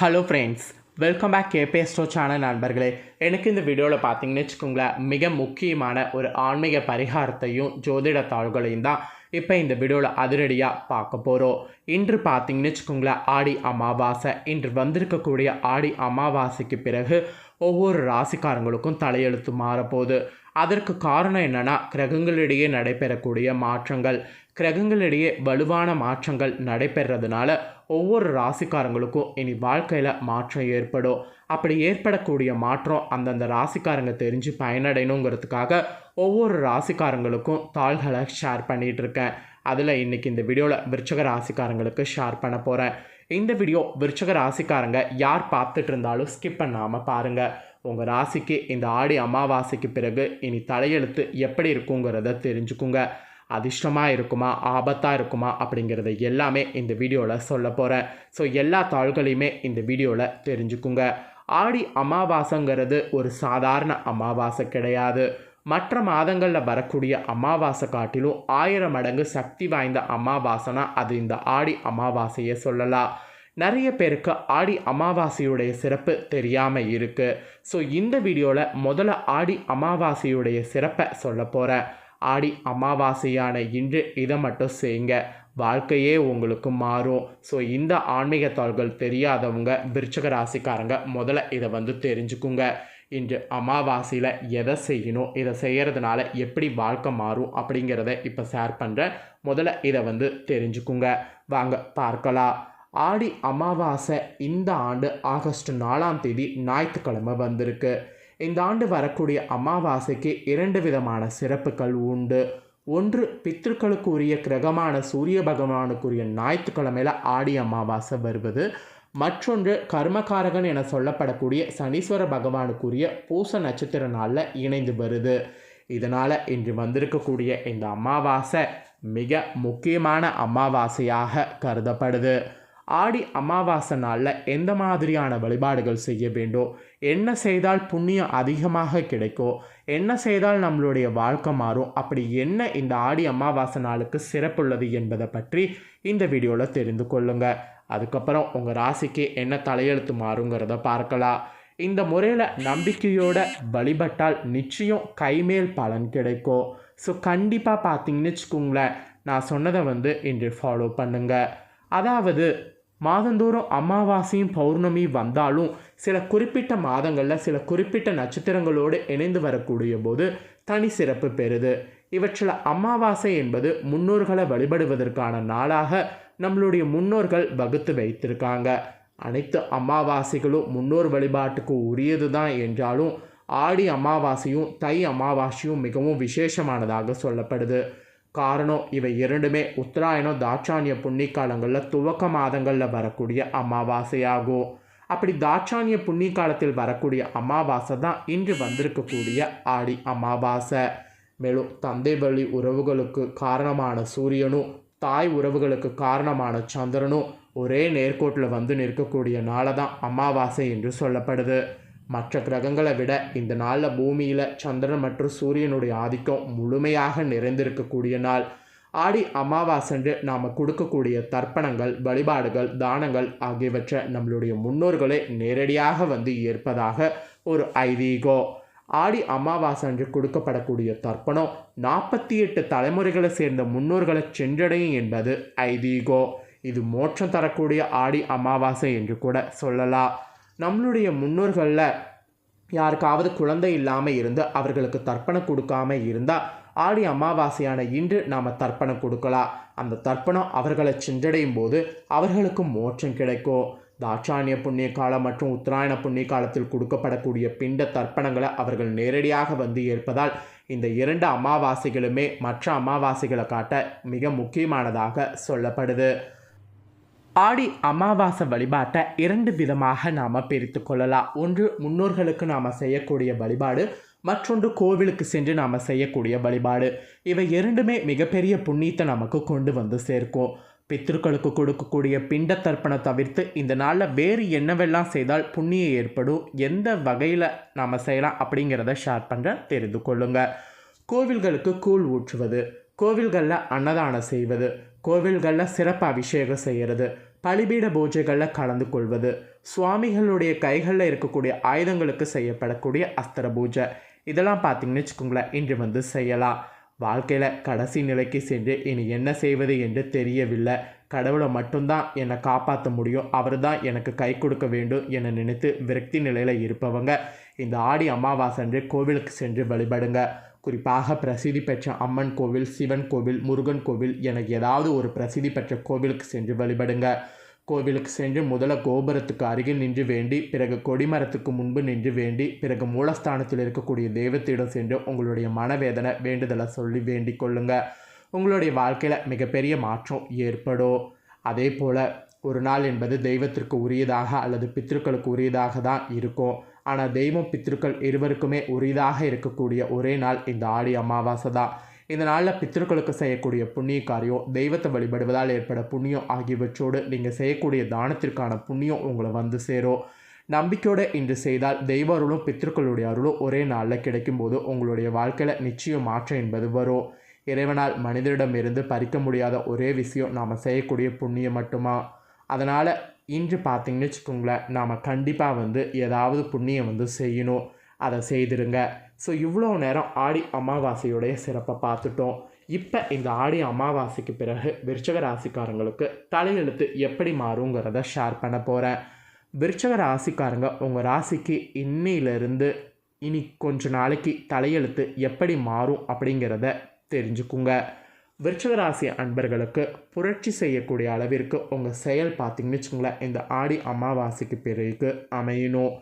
Hello friends, welcome back கேபே ஸ்டோ channel நண்பர்களே. எனக்கு இந்த வீடியோவில் பார்த்தீங்கன்னு வச்சுக்கோங்களேன், மிக முக்கியமான ஒரு ஆன்மீக பரிகாரத்தையும் ஜோதிட தாள்களையும் தான் இப்போ இந்த வீடியோவில் அதிரடியாக பார்க்க போகிறோம். இன்று பார்த்தீங்கன்னு வச்சுக்கோங்களேன், ஆடி அமாவாசை. இன்று வந்திருக்கக்கூடிய ஆடி அமாவாசைக்கு பிறகு ஒவ்வொரு ராசிக்காரங்களுக்கும் தலையெழுத்து மாறப்போகுது. அதற்கு காரணம் என்னென்னா, கிரகங்களிடையே நடைபெறக்கூடிய மாற்றங்கள், கிரகங்களிடையே வலுவான மாற்றங்கள் நடைபெறதுனால ஒவ்வொரு ராசிக்காரங்களுக்கும் இனி வாழ்க்கையில் மாற்றம் ஏற்படும். அப்படி ஏற்படக்கூடிய மாற்றம் அந்தந்த ராசிக்காரங்க தெரிஞ்சு பயனடையணுங்கிறதுக்காக ஒவ்வொரு ராசிக்காரங்களுக்கும் தாள்களை ஷேர் பண்ணிகிட்ருக்கேன். அதில் இன்றைக்கி இந்த வீடியோவில் விருச்சக ராசிக்காரங்களுக்கு ஷேர் பண்ண போகிறேன். இந்த வீடியோ விருச்சக ராசிக்காரங்க யார் பார்த்துட்டு இருந்தாலும் ஸ்கிப் பண்ணாமல் பாருங்கள். உங்கள் ராசிக்கு இந்த ஆடி அமாவாசைக்கு பிறகு இனி தலையெழுத்து எப்படி இருக்குங்கிறத தெரிஞ்சுக்குங்க. அதிர்ஷ்டமாக இருக்குமா, ஆபத்தாக இருக்குமா அப்படிங்கிறத எல்லாமே இந்த வீடியோவில் சொல்ல போகிறேன். ஸோ எல்லா தாள்களையுமே இந்த வீடியோவில் தெரிஞ்சுக்குங்க. ஆடி அமாவாசைங்கிறது ஒரு சாதாரண அமாவாசை கிடையாது. மற்ற மாதங்களில் வரக்கூடிய அமாவாசை காட்டிலும் 1000 மடங்கு சக்தி வாய்ந்த அமாவாசைனா அது இந்த ஆடி அமாவாசையை சொல்லலாம். நிறைய பேருக்கு ஆடி அமாவாசையுடைய சிறப்பு தெரியாமல் இருக்குது. ஸோ இந்த வீடியோவில் முதல்ல ஆடி அமாவாசையுடைய சிறப்பை சொல்ல போகிறேன். ஆடி அமாவாசையான இன்று இதை மட்டும் செய்யுங்க, வாழ்க்கையே உங்களுக்கு மாறும். ஸோ இந்த ஆன்மீக தாள்கள் தெரியாதவங்க விருச்சக ராசிக்காரங்க முதல்ல இதை தெரிஞ்சுக்குங்க. இன்று அமாவாசையில் எதை செய்யணும், இதை செய்கிறதுனால எப்படி வாழ்க்கை மாறும் அப்படிங்கிறத இப்போ ஷேர் பண்ணுறேன். முதல்ல இதை தெரிஞ்சுக்குங்க. வாங்க பார்க்கலாம். ஆடி அமாவாசை இந்த ஆண்டு ஆகஸ்ட் 4ஆம் தேதி ஞாயிற்றுக்கிழமை வந்திருக்கு. இந்த ஆண்டு வரக்கூடிய அமாவாசைக்கு 2 விதமான சிறப்புகள் உண்டு. ஒன்று, பித்ருக்களுக்கு உரிய கிரகமான சூரிய பகவானுக்குரிய ஞாயிற்றுக்கிழமையில் ஆடி அமாவாசை வருவது. மற்றொன்று, கர்மகாரகன் என சொல்லப்படக்கூடிய சனீஸ்வர பகவானுக்குரிய பூச நட்சத்திர நாளில் இணைந்து வருது. இதனால் இன்று வந்திருக்கக்கூடிய இந்த அமாவாசை மிக முக்கியமான அமாவாசையாக கருதப்படுது. ஆடி அமாவாசை நாளில் எந்த மாதிரியான வழிபாடுகள் செய்ய வேண்டும், என்ன செய்தால் புண்ணியம் அதிகமாக கிடைக்கும், என்ன செய்தால் நம்மளுடைய வாழ்க்கை மாறும், அப்படி என்ன இந்த ஆடி அமாவாசை நாளுக்கு சிறப்புள்ளது என்பதை பற்றி இந்த வீடியோவில் தெரிந்து கொள்ளுங்க. அதுக்கப்புறம் உங்கள் ராசிக்கு என்ன தலையெழுத்து மாறுங்கிறத பார்க்கலாம். இந்த முறையில் நம்பிக்கையோட வழிபட்டால் நிச்சயம் கைமேல் பலன் கிடைக்கும். ஸோ கண்டிப்பாக பார்த்தீங்கன்னு வச்சுக்கோங்களேன், நான் சொன்னதை இன்று ஃபாலோ பண்ணுங்கள். அதாவது மாதந்தோறும் அமாவாசையும் பௌர்ணமி வந்தாலும் சில குறிப்பிட்ட மாதங்களில் சில குறிப்பிட்ட நட்சத்திரங்களோடு இணைந்து வரக்கூடிய போது தனி சிறப்பு பெறுது. இவற்றில் அமாவாசை என்பது முன்னோர்களை வழிபடுவதற்கான நாளாக நம்மளுடைய முன்னோர்கள் வகுத்து வைத்திருக்காங்க. அனைத்து அமாவாசைகளும் முன்னோர் வழிபாட்டுக்கு உரியது தான் என்றாலும் ஆடி அமாவாசையும் தை அமாவாசையும் மிகவும் விசேஷமானதாக சொல்லப்படுது. காரணம், இவை இரண்டுமே உத்தராயணம் தாட்சானிய புண்ணியகாலங்களில் துவக்க மாதங்களில் வரக்கூடிய அமாவாசையாகும். அப்படி தாட்சானிய புண்ணிய காலத்தில் வரக்கூடிய அமாவாசை தான் இன்று வந்திருக்கக்கூடிய ஆடி அமாவாசை. மேலும் தந்தை வழி உறவுகளுக்கு காரணமான சூரியனும் தாய் உறவுகளுக்கு காரணமான சந்திரனும் ஒரே நேர்கோட்டில் நிற்கக்கூடிய நாளை தான் அமாவாசை என்று சொல்லப்படுது. மற்ற கிரகங்களை விட இந்த நாளில் பூமியில் சந்திரன் மற்றும் சூரியனுடைய ஆதிக்கம் முழுமையாக நிறைந்திருக்கக்கூடிய நாள். ஆடி அமாவாசைன்று நாம் கொடுக்கக்கூடிய தர்ப்பணங்கள், வழிபாடுகள், தானங்கள் ஆகியவற்றை நம்மளுடைய முன்னோர்களே நேரடியாக ஏற்பதாக ஒரு ஐதீகம். ஆடி அமாவாசைன்று கொடுக்கப்படக்கூடிய தர்ப்பணம் 48 தலைமுறைகளை சேர்ந்த முன்னோர்களை சென்றடையும் என்பது ஐதீகம். இது மோட்சம் தரக்கூடிய ஆடி அமாவாசை என்று கூட சொல்லலாம். நம்மளுடைய முன்னோர்களில் யாருக்காவது குழந்தை இல்லாமல் இருந்து அவர்களுக்கு தர்ப்பணம் கொடுக்காமல் இருந்தால் ஆடி அமாவாசையான இன்று நாம் தர்ப்பணம் கொடுக்கலாம். அந்த தர்ப்பணம் அவர்களை சென்றடையும் போது அவர்களுக்கு மோட்சம் கிடைக்கும். தாட்சானிய புண்ணிய காலம் மற்றும் உத்தராயண புண்ணிய காலத்தில் கொடுக்கப்படக்கூடிய பிண்ட தர்ப்பணங்களை அவர்கள் நேரடியாக ஏற்பதால் இந்த 2 அமாவாசைகளுமே மற்ற அமாவாசைகளை காட்ட மிக முக்கியமானதாக சொல்லப்படுது. ஆடி அமாவாசை வழிபாட்டை 2 விதமாக நாம் பிரித்து கொள்ளலாம். ஒன்று, முன்னோர்களுக்கு நாம் செய்யக்கூடிய வழிபாடு, மற்றொன்று கோவிலுக்கு சென்று நாம் செய்யக்கூடிய வழிபாடு. இவை இரண்டுமே மிகப்பெரிய புண்ணியத்தை நமக்கு கொண்டு சேர்க்கும். பித்ருக்களுக்கு கொடுக்கக்கூடிய பிண்ட தர்ப்பணம் தவிர்த்து இந்த நாளில் வேறு என்னவெல்லாம் செய்தால் புண்ணியம் ஏற்படும், எந்த வகையில் நாம் செய்யலாம் அப்படிங்கிறத ஷேர் பண்ணுறேன், தெரிந்து கொள்ளுங்கள். கோவில்களுக்கு கூழ் ஊற்றுவது, கோவில்களில் அன்னதானம் செய்வது, கோவில்களில் சிறப்பு அபிஷேகம் செய்கிறது, பலிபீட பூஜைகளில் கலந்து கொள்வது, சுவாமிகளுடைய கைகளில் இருக்கக்கூடிய ஆயுதங்களுக்கு செய்யப்படக்கூடிய அஸ்திர பூஜை, இதெல்லாம் பார்த்திங்கன்னு வச்சுக்கோங்களேன் இன்று வந்து செய்யலாம். வாழ்க்கையில் கடைசி நிலைக்கு சென்று இனி என்ன செய்வது என்று தெரியவில்லை, கடவுளை மட்டும்தான் என்னை காப்பாற்ற முடியும், அவர் தான் எனக்கு கை கொடுக்க வேண்டும் என நினைத்து விரக்தி நிலையில் இருப்பவங்க இந்த ஆடி அமாவாசை அன்று கோவிலுக்கு சென்று வழிபடுங்க. குறிப்பாக பிரசித்தி பெற்ற அம்மன் கோவில், சிவன் கோவில், முருகன் கோவில் என ஏதாவது ஒரு பிரசித்தி பெற்ற கோவிலுக்கு சென்று வழிபடுங்க. கோவிலுக்கு சென்று முதல்ல கோபுரத்துக்கு அருகில் நின்று வேண்டி, பிறகு கொடிமரத்துக்கு முன்பு நின்று வேண்டி, பிறகு மூலஸ்தானத்தில் இருக்கக்கூடிய தெய்வத்திடம் சென்று உங்களுடைய மனவேதனை வேண்டுதலை சொல்லி வேண்டிக் கொள்ளுங்க. உங்களுடைய வாழ்க்கையில் மிகப்பெரிய மாற்றம் ஏற்படும். அதே போல் ஒரு நாள் என்பது தெய்வத்திற்கு உரியதாக அல்லது பித்ருக்களுக்கு உரியதாக தான் இருக்கும். ஆனால் தெய்வம் பித்ருக்கள் இருவருக்குமே உரியதாக இருக்கக்கூடிய ஒரே நாள் இந்த ஆடி அமாவாசை தான். இந்த நாளில் பித்ருக்களுக்கு செய்யக்கூடிய புண்ணிய காரியம், தெய்வத்தை வழிபடுவதால் ஏற்பட புண்ணியம் ஆகியவற்றோடு நீங்கள் செய்யக்கூடிய தானத்திற்கான புண்ணியம் உங்களை வந்து சேரும். நம்பிக்கையோடு இன்று செய்தால் தெய்வ அருளும் பித்ருக்களுடைய அருளும் ஒரே நாளில் கிடைக்கும்போது உங்களுடைய வாழ்க்கையில் நிச்சயம் மாற்றம் என்பது வரும். இறைவனால் மனிதரிடமிருந்து பறிக்க முடியாத ஒரே விஷயம் நாம் செய்யக்கூடிய புண்ணியம் மட்டுமா. அதனால் இன்று பார்த்திங்கன்னு வச்சுக்கோங்களேன், நாம் கண்டிப்பாக வந்து ஏதாவது புண்ணியம் வந்து செய்யணும், அதை செய்திருங்க. ஸோ இவ்வளோ நேரம் ஆடி அமாவாசையுடைய சிறப்பை பார்த்துட்டோம். இப்போ இந்த ஆடி அமாவாசைக்கு பிறகு விருச்சக ராசிக்காரங்களுக்கு தலையெழுத்து எப்படி மாறுங்கிறத ஷேர் பண்ண போகிறேன். விருச்சக ராசிக்காரங்க உங்கள் ராசிக்கு இன்னிலிருந்து இனி கொஞ்ச நாளைக்கு தலையெழுத்து எப்படி மாறும் அப்படிங்கிறத தெரிஞ்சுக்குங்க. விருச்சிக ராசி அன்பர்களுக்கு புரட்சி செய்யக்கூடிய அளவிற்கு உங்கள் செயல் பார்த்திங்கன்னு வச்சுங்களேன் இந்த ஆடி அமாவாசைக்கு பிறகு அமையணும்.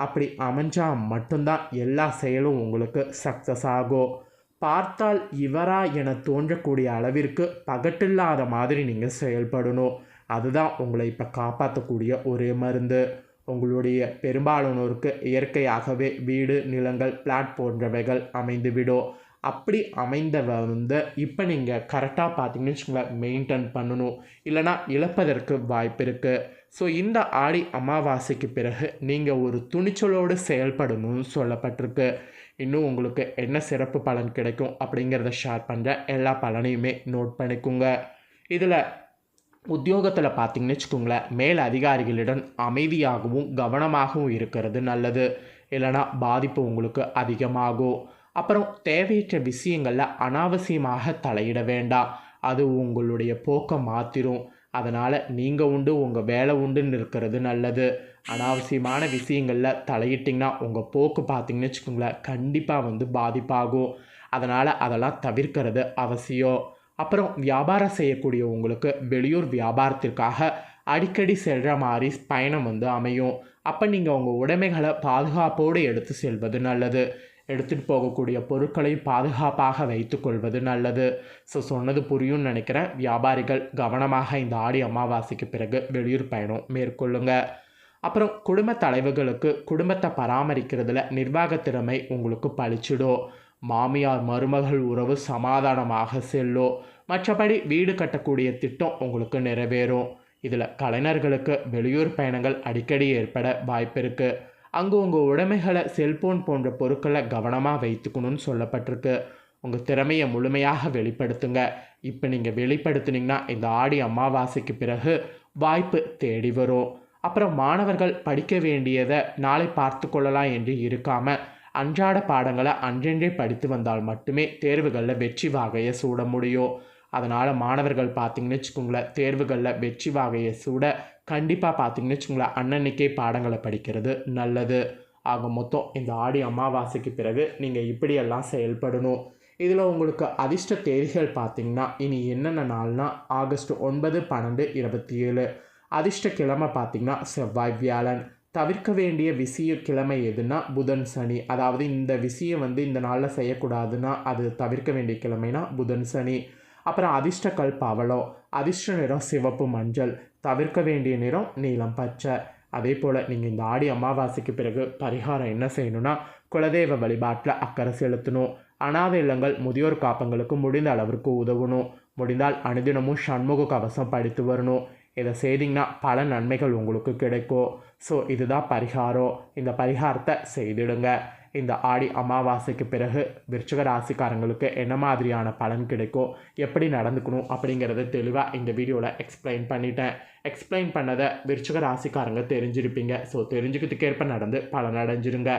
அப்படி அமைஞ்சால் மட்டும்தான் எல்லா செயலும் உங்களுக்கு சக்ஸஸ் ஆகும். பார்த்தால் இவரா என தோன்றக்கூடிய அளவிற்கு பகட்டில்லாத மாதிரி நீங்கள் செயல்படணும். அதுதான் உங்களை இப்போ காப்பாற்றக்கூடிய ஒரே மருந்து. உங்களுடைய பெரும்பாலானோருக்கு இயற்கையாகவே வீடு, நிலங்கள், பிளாட் போன்றவைகள் அமைந்துவிடும். அப்படி அமைந்த இப்போ நீங்கள் கரெக்டாக பார்த்தீங்கன்னு வச்சுக்கோங்களேன் மெயின்டைன் பண்ணணும், இல்லைனா இழப்பதற்கு வாய்ப்பு இருக்குது. ஸோ இந்த ஆடி அமாவாசைக்கு பிறகு நீங்கள் ஒரு துணிச்சலோடு செயல்படணும்னு சொல்லப்பட்டிருக்கு. இன்னும் உங்களுக்கு என்ன சிறப்பு பலன் கிடைக்கும் அப்படிங்கிறத ஷேர் பண்ணுற எல்லா பலனையுமே நோட் பண்ணிக்கோங்க. இதில் உத்தியோகத்தில் பார்த்திங்கன்னு வச்சுக்கோங்களேன் மேல் அதிகாரிகளிடம் அமைதியாகவும் கவனமாகவும் இருக்கிறது நல்லது, இல்லைனா பாதிப்பு உங்களுக்கு அதிகமாகும். அப்புறம் தேவையற்ற விஷயங்களில் அனாவசியமாக தலையிட வேண்டாம், அது உங்களுடைய போக்கை மாற்றிடும். அதனால் நீங்கள் உண்டு உங்கள் வேலை உண்டுன்னு இருக்கிறது நல்லது. அனாவசியமான விஷயங்களில் தலையிட்டிங்கன்னா உங்கள் போக்கு பார்த்திங்கன்னு வச்சுக்கோங்களேன் கண்டிப்பாக வந்து பாதிப்பாகும். அதனால் அதெல்லாம் தவிர்க்கிறது அவசியம். அப்புறம் வியாபாரம் செய்யக்கூடிய உங்களுக்கு வெளியூர் வியாபாரத்திற்காக அடிக்கடி செல்கிற மாதிரி பயணம் வந்து அமையும். அப்போ நீங்கள் உங்கள் உடைமைகளை பாதுகாப்போடு எடுத்து செல்வது நல்லது. எடுத்துகிட்டு போகக்கூடிய பொருட்களை பாதுகாப்பாக வைத்து கொள்வது நல்லது. ஸோ சொன்னது புரியும்னு நினைக்கிறேன். வியாபாரிகள் கவனமாக இந்த ஆடி அமாவாசைக்கு பிறகு வெளியூர் பயணம் மேற்கொள்ளுங்க. அப்புறம் குடும்ப தலைவர்களுக்கு குடும்பத்தை பராமரிக்கிறதுல நிர்வாக திறமை உங்களுக்கு பளிச்சிடும். மாமியார் மருமகள் உறவு சமாதானமாக செல்லும். மற்றபடி வீடு கட்டக்கூடிய திட்டம் உங்களுக்கு நிறைவேறும். இதில் கலைஞர்களுக்கு வெளியூர் பயணங்கள் அடிக்கடி ஏற்பட வாய்ப்பு இருக்குது. அங்கே உங்கள் உடைமைகளை, செல்போன் போன்ற பொருட்களை கவனமாக வைத்துக்கணும்னு சொல்லப்பட்டிருக்கு. உங்கள் திறமையை முழுமையாக வெளிப்படுத்துங்க. இப்போ நீங்கள் வெளிப்படுத்தினீங்கன்னா இந்த ஆடி அமாவாசைக்கு பிறகு வாய்ப்பு தேடி வரும். அப்புறம் மாணவர்கள் படிக்க வேண்டியதை நாளை பார்த்து கொள்ளலாம் என்று இருக்காமல் அன்றாட பாடங்களை அன்றென்றே படித்து வந்தால் மட்டுமே தேர்வுகளில் வெற்றி வாகையை சூட முடியும். அதனால் மாணவர்கள் பார்த்திங்கன்னு வச்சுக்கோங்களேன் தேர்வுகளில் வெற்றி வாகையை சூட கண்டிப்பாக பார்த்திங்கன்னு வச்சுக்கோங்களேன் அன்னன்னைக்கே பாடங்களை படிக்கிறது நல்லது. ஆக மொத்தம் இந்த ஆடி அமாவாசைக்கு பிறகு நீங்கள் இப்படியெல்லாம் செயல்படணும். இதில் உங்களுக்கு அதிர்ஷ்ட தேதிகள் பார்த்திங்கன்னா இனி என்னென்ன நாள்னா ஆகஸ்ட் 9, 12, 27. அதிர்ஷ்ட கிழமை பார்த்திங்கன்னா செவ்வாய், வியாழன். தவிர்க்க வேண்டிய விஷய கிழமை எதுனா புதன், சனி. அதாவது இந்த விஷயம் வந்து இந்த நாளில் செய்யக்கூடாதுன்னா அது தவிர்க்க வேண்டிய கிழமைனா புதன், சனி. அப்புறம் அதிர்ஷ்டக்கல் பவளம். அதிர்ஷ்ட நிறம் சிவப்பு, மஞ்சள். தவிர்க்க வேண்டிய நிறம் நீலம், பச்சை. அதே போல் நீங்கள் இந்த ஆடி அமாவாசைக்கு பிறகு பரிகாரம் என்ன செய்யணும்னா குலதெய்வ வழிபாட்டில் அக்கறை செலுத்தணும். அனாதை இல்லங்கள், முதியோர் காப்பங்களுக்கு முடிந்த அளவிற்கு உதவணும். முடிந்தால் அனுதினமும் சண்முக கவசம் படித்து வரணும். இதை செய்திங்கன்னா பல நன்மைகள் உங்களுக்கு கிடைக்கும். ஸோ இதுதான் பரிகாரம். இந்த பரிகாரத்தை செய்திடுங்க. இந்த ஆடி அமாவாசைக்கு பிறகு விருச்சிக ராசிக்காரங்களுக்கு என்ன மாதிரியான பலன் கிடைக்கும், எப்படி நடந்துக்கணும் அப்படிங்கிறத தெளிவாக இந்த வீடியோவில் எக்ஸ்பிளைன் பண்ணிட்டேன். எக்ஸ்பிளைன் பண்ணதை விருச்சிக ராசிக்காரங்க தெரிஞ்சிருப்பீங்க. ஸோ தெரிஞ்சுக்கிறதுக்கேற்ப நடந்து பலனடைஞ்சிருங்க.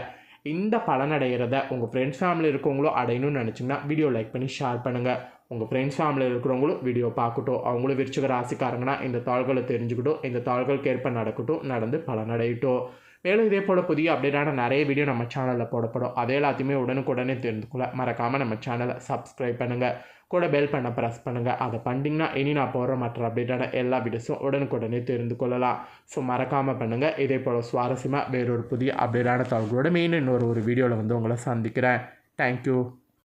இந்த பலனடைகிறத உங்கள் ஃப்ரெண்ட்ஸ் ஃபேமிலி இருக்கவங்களும் அடையணும்னு நினச்சிங்கன்னா வீடியோ லைக் பண்ணி ஷேர் பண்ணுங்கள். உங்கள் ஃப்ரெண்ட்ஸ் ஃபேமிலியில் இருக்கிறவங்களும் வீடியோ பார்க்கட்டும். அவங்களும் விருச்சிக ராசிக்காரங்கன்னா இந்த தாள்களை தெரிஞ்சுக்கிட்டும், இந்த தாள்களுக்கு ஏற்ப நடக்கட்டும், நடந்து பலனடையட்டும். மேலும் இதே போல் புதிய அப்டேட்டான நிறைய வீடியோ நம்ம சேனலில் போடப்படும். அதே எல்லாத்தையுமே உடனுக்குடனே தெரிந்துக்கொள்ள மறக்காமல் நம்ம சேனலை சப்ஸ்கிரைப் பண்ணுங்கள். கூட பெல் பண்ண ப்ரெஸ் பண்ணுங்கள். அதை பண்ணிங்கன்னா இனி நான் போடுற மற்ற அப்டேட்டான எல்லா வீடியோஸும் உடனுக்குடனே தெரிந்து கொள்ளலாம். ஸோ மறக்காமல் பண்ணுங்கள். இதே போல் சுவாரஸ்யமாக வேறொரு புதிய அப்டேட்டான தகவலோட மெயின் இன்னொரு வீடியோவில் வந்து உங்களை சந்திக்கிறேன். தேங்க்யூ.